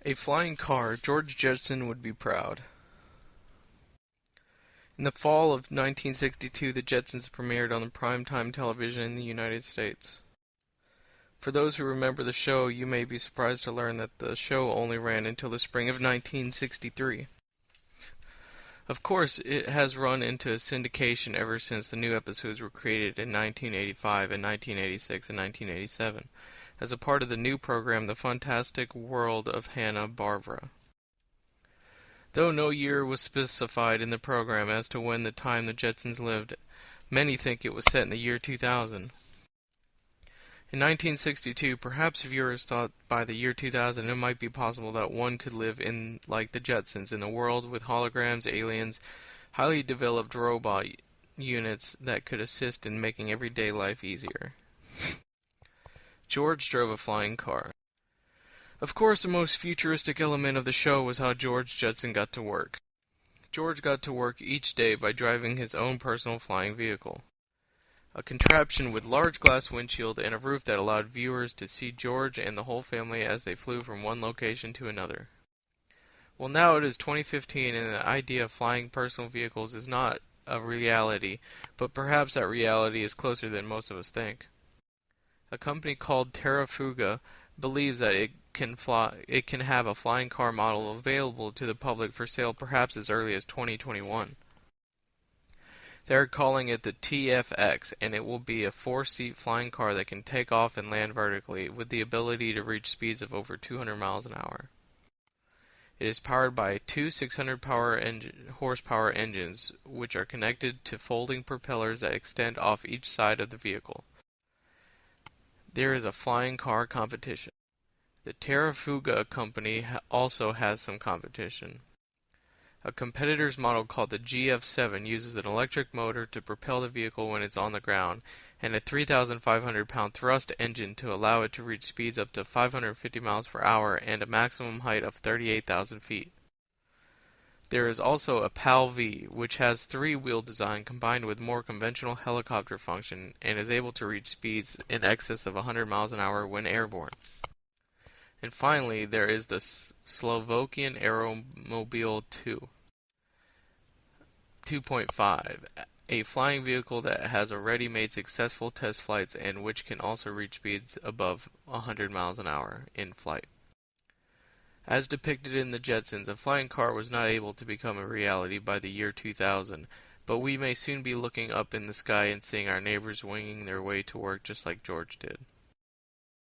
A flying car, George Jetson would be proud. In the fall of 1962, the Jetsons premiered on the primetime television in the United States. For those who remember the show, you may be surprised to learn that the show only ran until the spring of 1963. Of course, it has run into syndication ever since the new episodes were created in 1985 and 1986 and 1987, as a part of the new program The Fantastic World of Hanna-Barbera. Though no year was specified in the program as to when the time the Jetsons lived, many think it was set in the year 2000. In 1962, perhaps viewers thought by the year 2000 it might be possible that one could live in like the Jetsons in a world with holograms, aliens, highly developed robot units that could assist in making everyday life easier. George drove a flying car. Of course, the most futuristic element of the show was how George Jetson got to work. George got to work each day by driving his own personal flying vehicle. A contraption with large glass windshield and a roof that allowed viewers to see George and the whole family as they flew from one location to another. Well, now it is 2015 and the idea of flying personal vehicles is not a reality, but perhaps that reality is closer than most of us think. A company called Terrafuga believes that it can have a flying car model available to the public for sale perhaps as early as 2021. They are calling it the TFX, and it will be a 4-seat flying car that can take off and land vertically, with the ability to reach speeds of over 200 miles an hour. It is powered by two 600 horsepower engines, which are connected to folding propellers that extend off each side of the vehicle. There is a flying car competition. The Terrafuga company also has some competition. A competitor's model called the GF7 uses an electric motor to propel the vehicle when it's on the ground, and a 3,500-pound thrust engine to allow it to reach speeds up to 550 miles per hour and a maximum height of 38,000 feet. There is also a PAL-V, which has three-wheel design combined with more conventional helicopter function and is able to reach speeds in excess of 100 miles an hour when airborne. And finally, there is the Slovakian Aeromobile 2.5, a flying vehicle that has already made successful test flights and which can also reach speeds above 100 miles an hour in flight. As depicted in the Jetsons, a flying car was not able to become a reality by the year 2000, but we may soon be looking up in the sky and seeing our neighbors winging their way to work just like George did.